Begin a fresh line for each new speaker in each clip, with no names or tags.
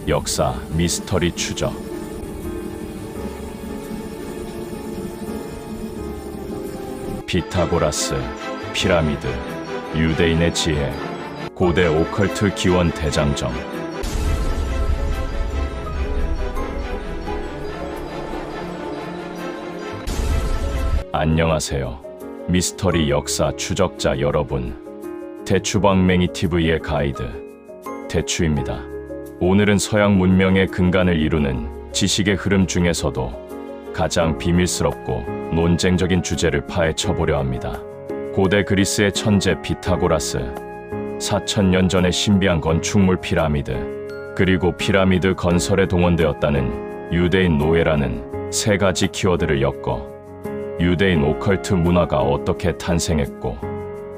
역사 미스터리 추적. 피타고라스, 피라미드, 유대인의 지혜, 고대 오컬트 기원 대장정. 안녕하세요. 미스터리 역사 추적자 여러분. 대추방맹이 TV의 가이드 대추입니다. 오늘은 서양 문명의 근간을 이루는 지식의 흐름 중에서도 가장 비밀스럽고 논쟁적인 주제를 파헤쳐보려 합니다. 고대 그리스의 천재 피타고라스, 4000년 전의 신비한 건축물 피라미드, 그리고 피라미드 건설에 동원되었다는 유대인 노예라는 세 가지 키워드를 엮어 유대인 오컬트 문화가 어떻게 탄생했고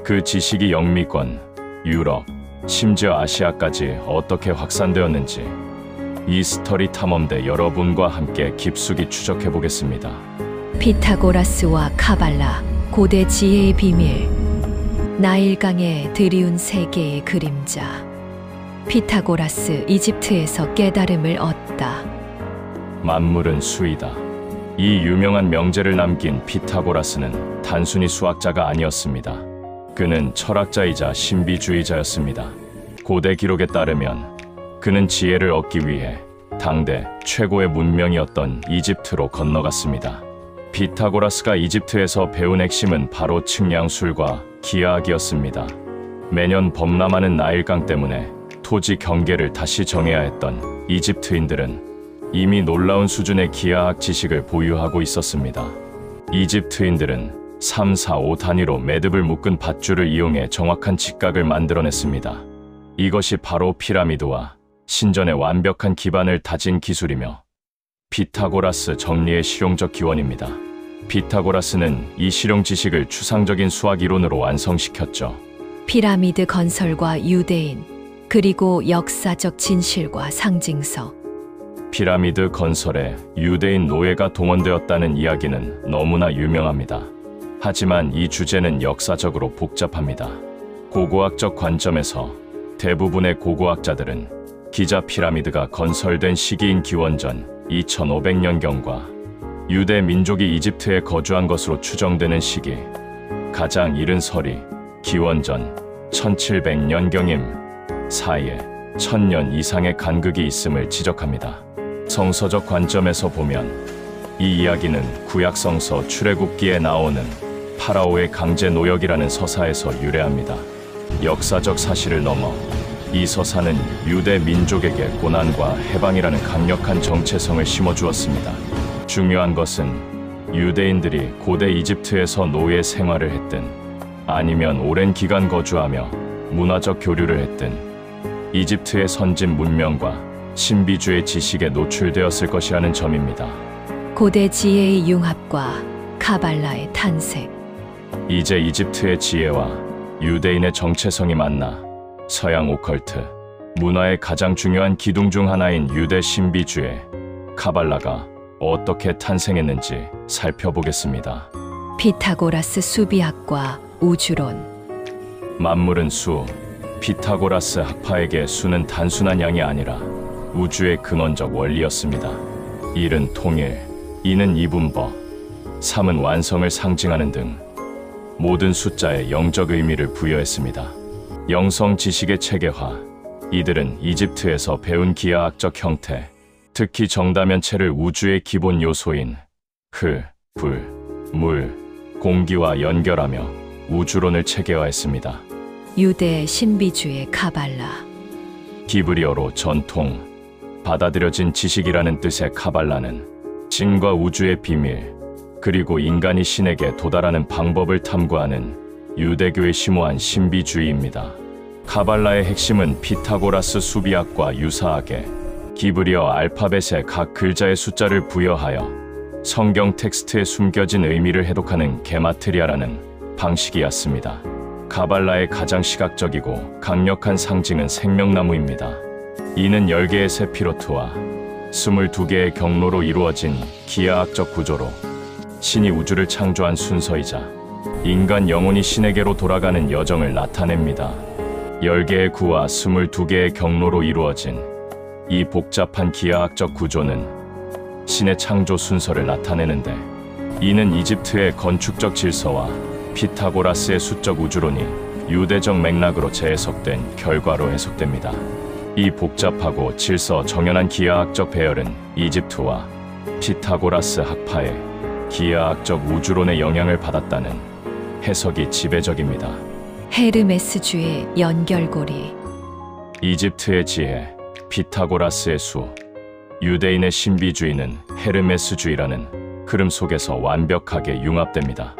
그 지식이 영미권, 유럽, 심지어 아시아까지 어떻게 확산되었는지 이 스터리 탐험대 여러분과 함께 깊숙이 추적해보겠습니다.
피타고라스와 카발라, 고대 지혜의 비밀. 나일강에 들이운 세계의 그림자. 피타고라스, 이집트에서 깨달음을 얻다.
만물은 수이다. 이 유명한 명제를 남긴 피타고라스는 단순히 수학자가 아니었습니다. 그는 철학자이자 신비주의자였습니다. 고대 기록에 따르면 그는 지혜를 얻기 위해 당대 최고의 문명이었던 이집트로 건너갔습니다. 피타고라스가 이집트에서 배운 핵심은 바로 측량술과 기하학이었습니다. 매년 범람하는 나일강 때문에 토지 경계를 다시 정해야 했던 이집트인들은 이미 놀라운 수준의 기하학 지식을 보유하고 있었습니다. 이집트인들은 3, 4, 5 단위로 매듭을 묶은 밧줄을 이용해 정확한 직각을 만들어냈습니다. 이것이 바로 피라미드와 신전의 완벽한 기반을 다진 기술이며 피타고라스 정리의 실용적 기원입니다. 피타고라스는 이 실용 지식을 추상적인 수학 이론으로 완성시켰죠.
피라미드 건설과 유대인, 그리고 역사적 진실과 상징성.
피라미드 건설에 유대인 노예가 동원되었다는 이야기는 너무나 유명합니다. 하지만 이 주제는 역사적으로 복잡합니다. 고고학적 관점에서 대부분의 고고학자들은 기자 피라미드가 건설된 시기인 기원전 2500년경과 유대 민족이 이집트에 거주한 것으로 추정되는 시기, 가장 이른 설이 기원전 1700년경임 사이에 1000년 이상의 간극이 있음을 지적합니다. 성서적 관점에서 보면 이 이야기는 구약성서 출애굽기에 나오는 파라오의 강제 노역이라는 서사에서 유래합니다. 역사적 사실을 넘어 이 서사는 유대 민족에게 고난과 해방이라는 강력한 정체성을 심어주었습니다. 중요한 것은 유대인들이 고대 이집트에서 노예 생활을 했든 아니면 오랜 기간 거주하며 문화적 교류를 했든 이집트의 선진 문명과 신비주의 지식에 노출되었을 것이라는 점입니다.
고대 지혜의 융합과 카발라의 탄생.
이제 이집트의 지혜와 유대인의 정체성이 만나 서양 오컬트, 문화의 가장 중요한 기둥 중 하나인 유대 신비주의, 카발라가 어떻게 탄생했는지 살펴보겠습니다.
피타고라스 수비학과 우주론.
만물은 수, 피타고라스 학파에게 수는 단순한 양이 아니라 우주의 근원적 원리였습니다. 1은 통일, 2는 이분법, 3은 완성을 상징하는 등 모든 숫자에 영적 의미를 부여했습니다. 영성 지식의 체계화, 이들은 이집트에서 배운 기하학적 형태, 특히 정다면체를 우주의 기본 요소인 흙, 불, 물, 공기와 연결하며 우주론을 체계화했습니다.
유대 신비주의 카발라.
히브리어로 전통, 받아들여진 지식이라는 뜻의 카발라는 진과 우주의 비밀, 그리고 인간이 신에게 도달하는 방법을 탐구하는 유대교의 심오한 신비주의입니다. 카발라의 핵심은 피타고라스 수비학과 유사하게 히브리어 알파벳에 각 글자의 숫자를 부여하여 성경 텍스트에 숨겨진 의미를 해독하는 게마트리아라는 방식이었습니다. 카발라의 가장 시각적이고 강력한 상징은 생명나무입니다. 이는 10개의 세피로트와 22개의 경로로 이루어진 기하학적 구조로 신이 우주를 창조한 순서이자 인간 영혼이 신에게로 돌아가는 여정을 나타냅니다. 10개의 구와 22개의 경로로 이루어진 이 복잡한 기하학적 구조는 신의 창조 순서를 나타내는데, 이는 이집트의 건축적 질서와 피타고라스의 수적 우주론이 유대적 맥락으로 재해석된 결과로 해석됩니다. 이 복잡하고 질서 정연한 기하학적 배열은 이집트와 피타고라스 학파의 기하학적 우주론의 영향을 받았다는 해석이 지배적입니다.
헤르메스주의 연결고리.
이집트의 지혜, 피타고라스의 수, 유대인의 신비주의는 헤르메스주의라는 흐름 속에서 완벽하게 융합됩니다.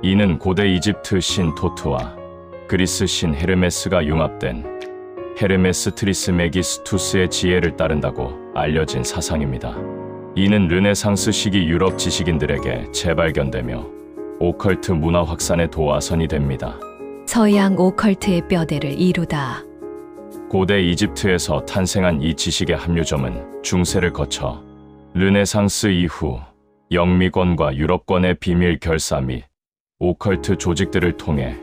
이는 고대 이집트 신 토트와 그리스 신 헤르메스가 융합된 헤르메스 트리스메기스투스의 지혜를 따른다고 알려진 사상입니다. 이는 르네상스 시기 유럽 지식인들에게 재발견되며 오컬트 문화 확산의 도화선이 됩니다.
서양 오컬트의 뼈대를 이루다.
고대 이집트에서 탄생한 이 지식의 합류점은 중세를 거쳐 르네상스 이후 영미권과 유럽권의 비밀 결사 및 오컬트 조직들을 통해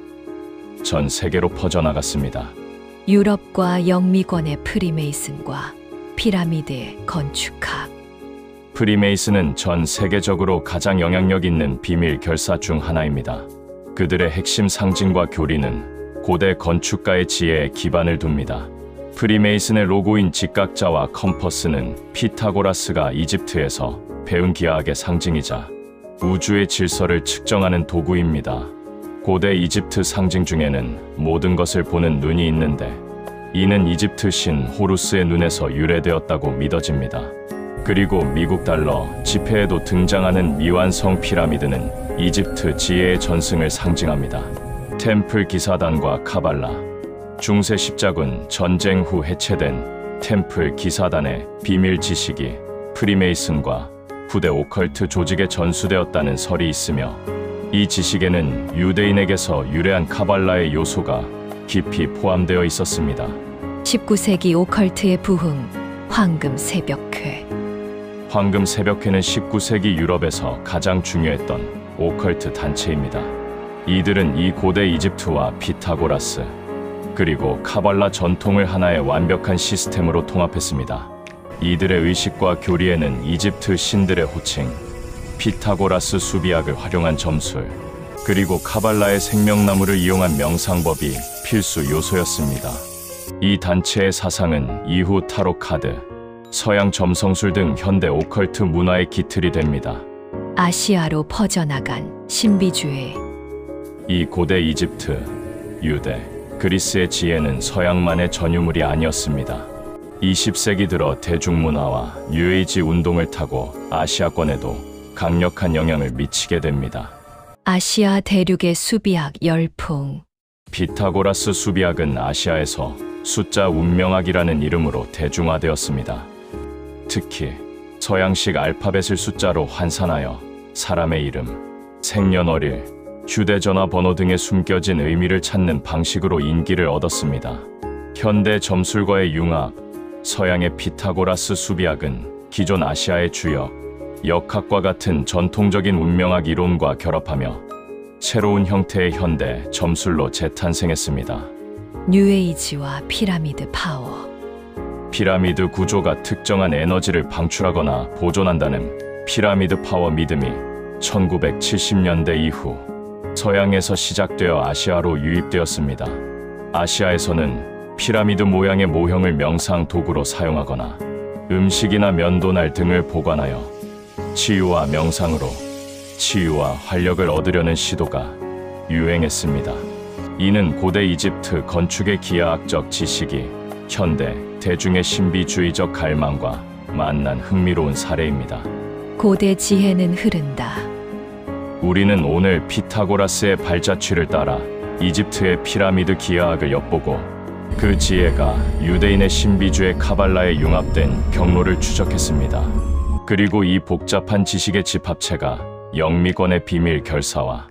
전 세계로 퍼져나갔습니다.
유럽과 영미권의 프리메이슨과 피라미드의 건축학.
프리메이슨은 전 세계적으로 가장 영향력 있는 비밀 결사 중 하나입니다. 그들의 핵심 상징과 교리는 고대 건축가의 지혜에 기반을 둡니다. 프리메이슨의 로고인 직각자와 컴퍼스는 피타고라스가 이집트에서 배운 기하학의 상징이자 우주의 질서를 측정하는 도구입니다. 고대 이집트 상징 중에는 모든 것을 보는 눈이 있는데, 이는 이집트 신 호루스의 눈에서 유래되었다고 믿어집니다. 그리고 미국 달러 지폐에도 등장하는 미완성 피라미드는 이집트 지혜의 전승을 상징합니다. 템플 기사단과 카발라. 중세 십자군 전쟁 후 해체된 템플 기사단의 비밀 지식이 프리메이슨과 후대 오컬트 조직에 전수되었다는 설이 있으며, 이 지식에는 유대인에게서 유래한 카발라의 요소가 깊이 포함되어 있었습니다.
19세기 오컬트의 부흥, 황금 새벽회.
황금 새벽회는 19세기 유럽에서 가장 중요했던 오컬트 단체입니다. 이들은 이 고대 이집트와 피타고라스, 그리고 카발라 전통을 하나의 완벽한 시스템으로 통합했습니다. 이들의 의식과 교리에는 이집트 신들의 호칭, 피타고라스 수비학을 활용한 점술, 그리고 카발라의 생명나무를 이용한 명상법이 필수 요소였습니다. 이 단체의 사상은 이후 타로 카드, 서양 점성술 등 현대 오컬트 문화의 기틀이 됩니다.
아시아로 퍼져나간 신비주의.
이 고대 이집트, 유대, 그리스의 지혜는 서양만의 전유물이 아니었습니다. 20세기 들어 대중문화와 뉴에이지 운동을 타고 아시아권에도 강력한 영향을 미치게 됩니다.
아시아 대륙의 수비학 열풍.
피타고라스 수비학은 아시아에서 숫자 운명학이라는 이름으로 대중화되었습니다. 특히 서양식 알파벳을 숫자로 환산하여 사람의 이름, 생년월일, 휴대전화 번호 등에 숨겨진 의미를 찾는 방식으로 인기를 얻었습니다. 현대 점술과의 융합, 서양의 피타고라스 수비학은 기존 아시아의 주역, 역학과 같은 전통적인 운명학 이론과 결합하며 새로운 형태의 현대 점술로 재탄생했습니다.
뉴에이지와 피라미드 파워.
피라미드 구조가 특정한 에너지를 방출하거나 보존한다는 피라미드 파워 믿음이 1970년대 이후 서양에서 시작되어 아시아로 유입되었습니다. 아시아에서는 피라미드 모양의 모형을 명상 도구로 사용하거나 음식이나 면도날 등을 보관하여 치유와 명상으로 치유와 활력을 얻으려는 시도가 유행했습니다. 이는 고대 이집트 건축의 기하학적 지식이 현대 대중의 신비주의적 갈망과 만난 흥미로운 사례입니다.
고대 지혜는 흐른다.
우리는 오늘 피타고라스의 발자취를 따라 이집트의 피라미드 기하학을 엿보고 그 지혜가 유대인의 신비주의 카발라에 융합된 경로를 추적했습니다. 그리고 이 복잡한 지식의 집합체가 영미권의 비밀 결사와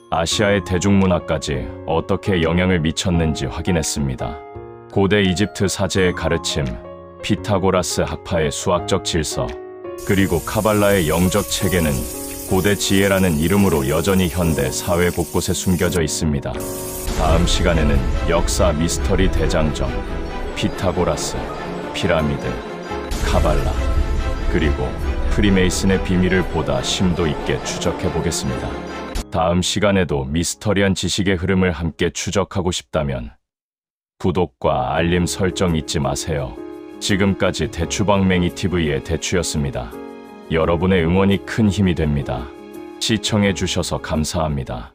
아시아의 대중문화까지 어떻게 영향을 미쳤는지 확인했습니다. 고대 이집트 사제의 가르침, 피타고라스 학파의 수학적 질서, 그리고 카발라의 영적 체계는 고대 지혜라는 이름으로 여전히 현대 사회 곳곳에 숨겨져 있습니다. 다음 시간에는 역사 미스터리 대장정, 피타고라스, 피라미드, 카발라, 그리고 프리메이슨의 비밀을 보다 심도 있게 추적해 보겠습니다. 다음 시간에도 미스터리한 지식의 흐름을 함께 추적하고 싶다면 구독과 알림 설정 잊지 마세요. 지금까지 대추방맹이 TV의 대추였습니다. 여러분의 응원이 큰 힘이 됩니다. 시청해 주셔서 감사합니다.